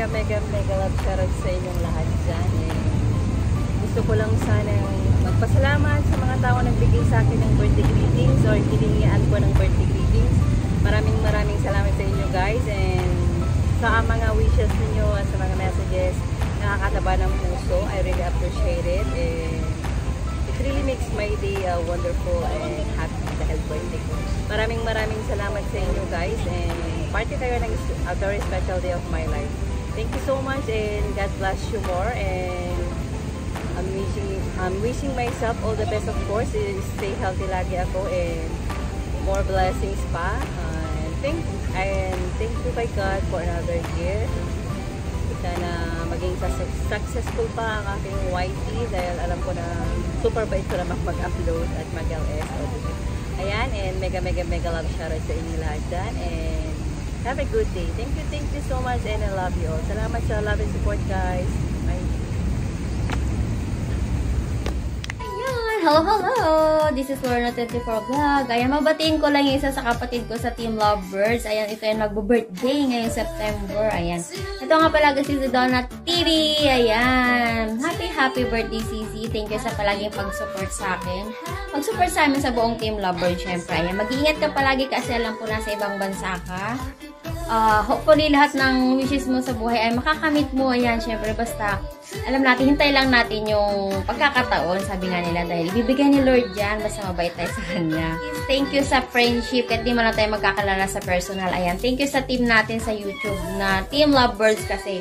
mega love shoutout sa inyong lahat dyan. Gusto ko lang sana magpasalamat sa mga tao nagbigay sa akin ng birthday greetings or hilingian ko ng birthday greetings. Maraming salamat sa inyo guys, and sa mga wishes ninyo at sa mga messages, nakakataba ng puso. I really appreciate it, and it really makes my day wonderful and happy dahil birthday ko. Maraming salamat sa inyo guys, and party kayo ng a very special day of my life. Thank you so much, and God bless you more, and I'm wishing myself all the best, of course. Stay healthy lagi ako, and more blessings pa. And thank you kay God for another year. Sana maging successful pa ang aking YT, dahil alam ko na super bait ko naman mag-upload at mag-LS. Ayan, and mega love shoutout sa inyo lahat dyan, and have a good day. Thank you so much, and I love you all. Salamat sa love and support guys. Bye. Hello! This is Lorna24 Vlog. Ayan, mabatiin ko lang yung isa sa kapatid ko sa Team Lovebirds. Ayan, ito yung magbo-birthday ngayong September. Ayan. Ito nga pala si Donut TV. Ayan. Happy birthday, Sisi. Thank you sa palaging pag-support sa akin. Pag-support sa amin sa buong Team Lovebirds, syempre. Ayan, mag-iingat ka palagi kasi alam ko nasa ibang bansa ka. Hopefully, lahat ng wishes mo sa buhay ay makakamit mo. Ayan, syempre, basta alam natin, hintay lang natin yung pagkakataon, sabi nga nila, dahil ibibigay ni Lord yan, basta mabait tayo sa Kanya. Thank you sa friendship, kahit di man lang tayo magkakalala sa personal. Ayan, thank you sa team natin sa YouTube na Team Lovebirds, kasi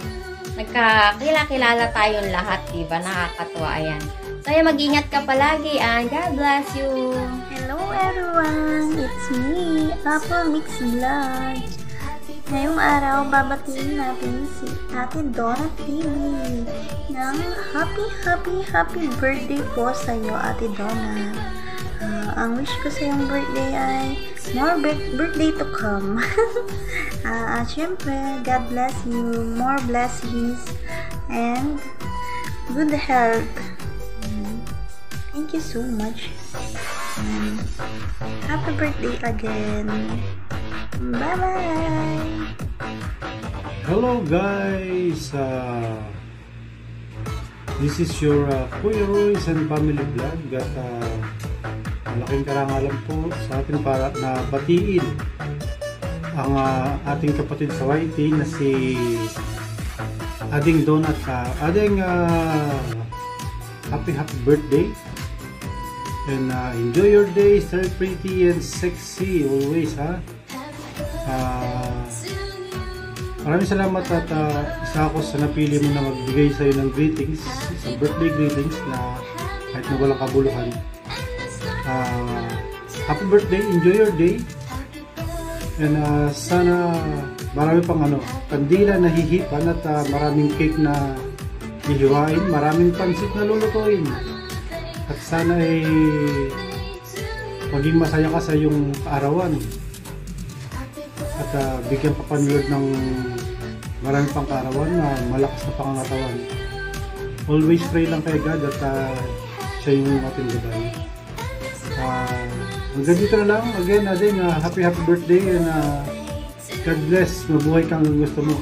nagkakilala tayong lahat, diba? Nakakatuwa, ayan. So, ayan, mag-ingat ka palagi, and God bless you! Hello everyone! It's me, Apple Mix Vlog. Ngayong araw, babatiin natin si Ate Donut TV ng happy birthday po sa iyo, Ate Donut. Ang wish ko sa iyong birthday ay more birthday to come. At syempre, God bless you, more blessings, and good health. Thank you so much. Happy birthday again. Bye-bye! Hello guys! This is your Kuya Royce and Family Vlog. At malaking karangalan po sa atin para na batiin ang ating kapatid sa YT na si Ading Donut. Ading happy birthday, and enjoy your day. Stay pretty and sexy always, ha? Maraming salamat, at isa ako sa napili mo na magbigay sa'yo ng greetings, sa birthday greetings na kahit na walang kabuluhan. Happy birthday, enjoy your day, and sana marami pang kandila na hihipan, at maraming cake na hihiwain, maraming pansit na lulutuin, at sana ay maging masaya ka sa iyong kaarawan. At bigyan pa panulad ng marami pang kaarawan na malakas na pangangatawan. Always pray lang kay God, at siya yung ating gabay. Hanggang dito na lang. Again, happy birthday, and God bless. Mabuhay kang gusto mo.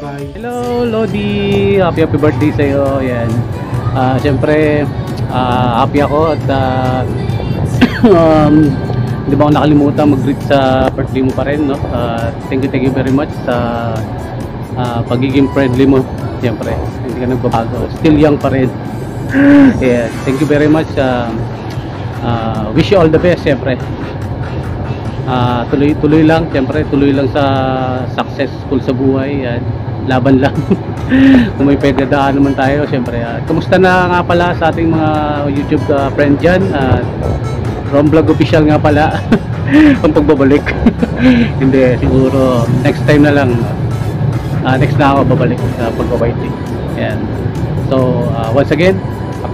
Bye. Hello Lodi, happy birthday sa iyo. Yan. Siyempre, happy ako, at hindi ba ako nakalimutan mag-greet sa birthday mo pa rin, no? Thank you very much sa pagiging friendly mo. Siyempre, hindi ka nagbabago. Still young pa rin. Yeah, thank you very much. Wish you all the best, siyempre. Tuloy lang, siyempre, tuloy lang sa successful sa buhay. Laban lang. Kung may pagdadaan naman tayo, siyempre. Kumusta na nga pala sa ating mga YouTube friend dyan? Rom Vlog Official nga pala ang pagbabalik. Hindi, siguro next time na lang. Next na ako babalik sa pagbabayting. Yan. So, once again,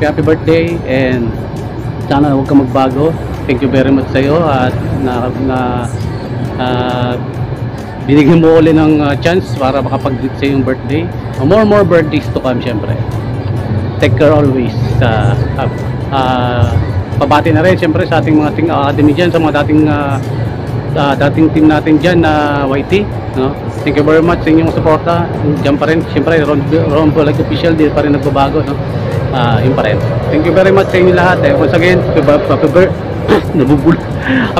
happy birthday, and sana huwag ka magbago. Thank you very much sa iyo, at binigyan mo ulit ng chance para makapag-greet sa iyong birthday. More birthdays to come, syempre. Take care always. Pabati na rin syempre sa ating mga academy dyan, sa mga dating dating team natin dyan na YT, no? Thank you very much sa inyong suporta. Diyan pa rin, siyempre Ron Vlog Official di pa rin nagbabago, no? Yun pa rin. Thank you very much sa inyo lahat. Once again,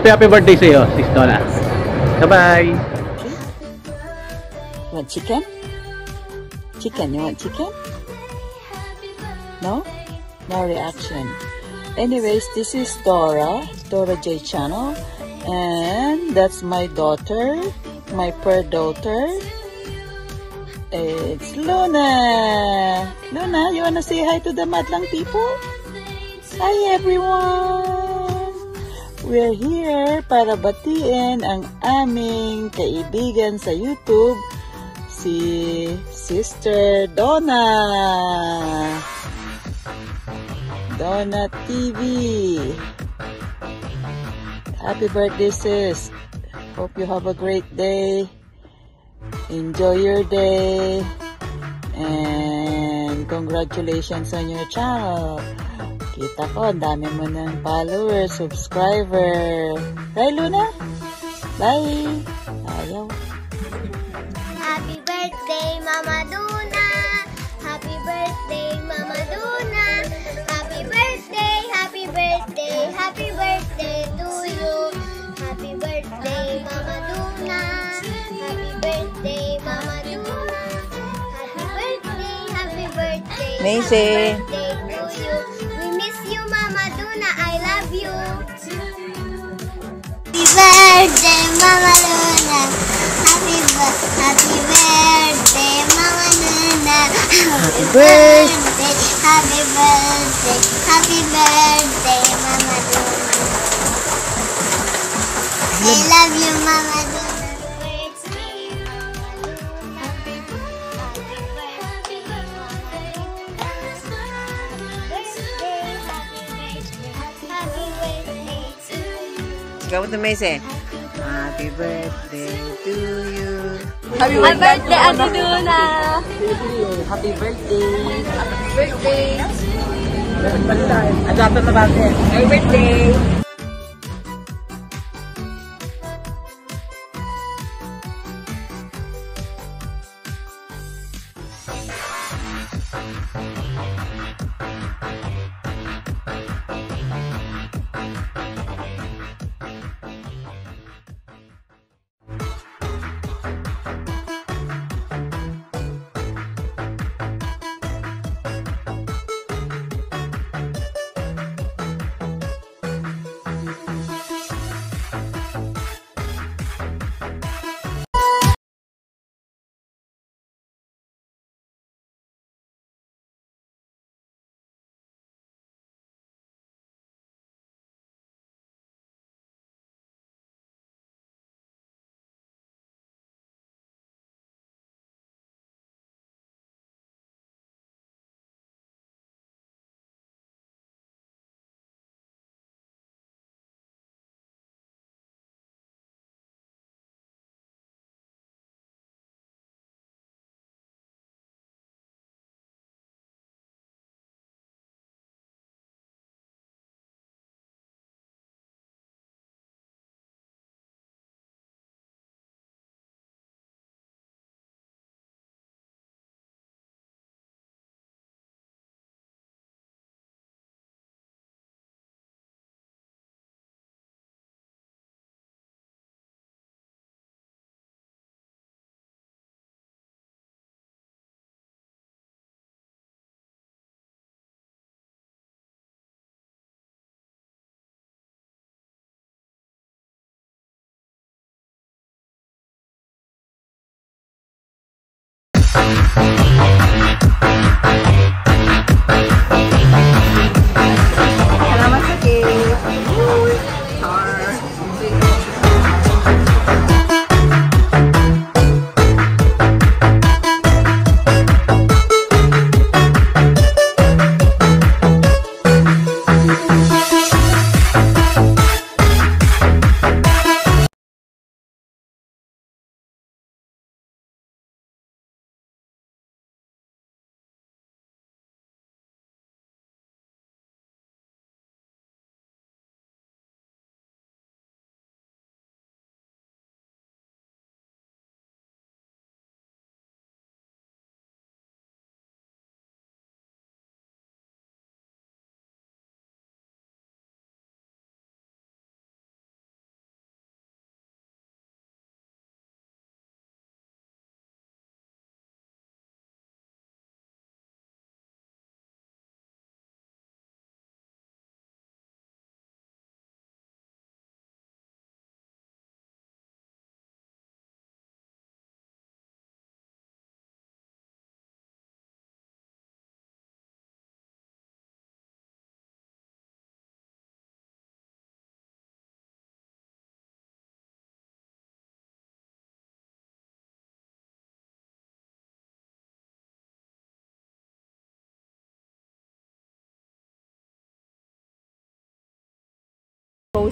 happy birthday sa iyo, Sis Donna. Bye-bye. Want chicken? Chicken, you want chicken? No? No reaction. Anyways, this is Dora J channel, and that's my daughter, my daughter. It's Luna. Luna, you wanna say hi to the Madlang people? Hi everyone! We're here para batiin ang aming kaibigan sa YouTube, si Sister Donna. Donna TV. Happy birthday, sis. Hope you have a great day. Enjoy your day. And congratulations on your channel. Kita ko, ang dami mo ng followers, subscriber. Right, Luna? Bye. Ayaw. Happy birthday, Mama Duna. Happy birthday, Mama Duna. Happy birthday, happy birthday, happy birthday to you. Happy birthday, Mama Duna. Happy birthday, Mama Duna. Happy birthday, happy birthday. Macy. Happy birthday to you. We miss you, Mama Duna. I love you. Happy birthday, Mama Duna. Happy birthday, Mama Duna. Happy birthday, happy birthday, happy birthday, Mama Duna. I love you, Mama Duna. Go with the Macy. Happy birthday to you. Happy birthday, Ate Duna! Happy birthday. Happy birthday. Happy birthday.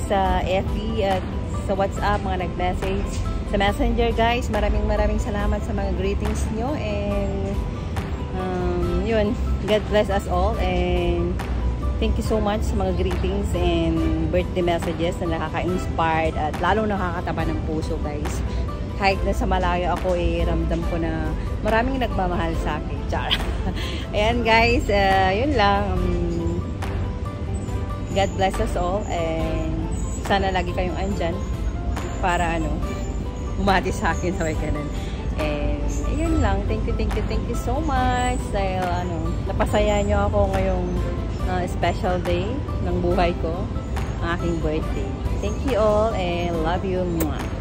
sa FB at sa WhatsApp, mga nag-message. Sa Messenger, guys, maraming salamat sa mga greetings nyo. And, yun, God bless us all. And, thank you so much sa mga greetings and birthday messages na nakaka-inspired at lalong nakakataba ng puso, guys. Kahit na sa malayo ako, ramdam ko na maraming nagmamahal sa akin. Char. Ayan, guys, yun lang. God bless us all and sana lagi kayong andyan para bumati sa akin, sabay ganun. And yun lang, thank you so much dahil napasaya nyo ako ngayong special day ng buhay ko, ang aking birthday. Thank you all and love you. Mwah.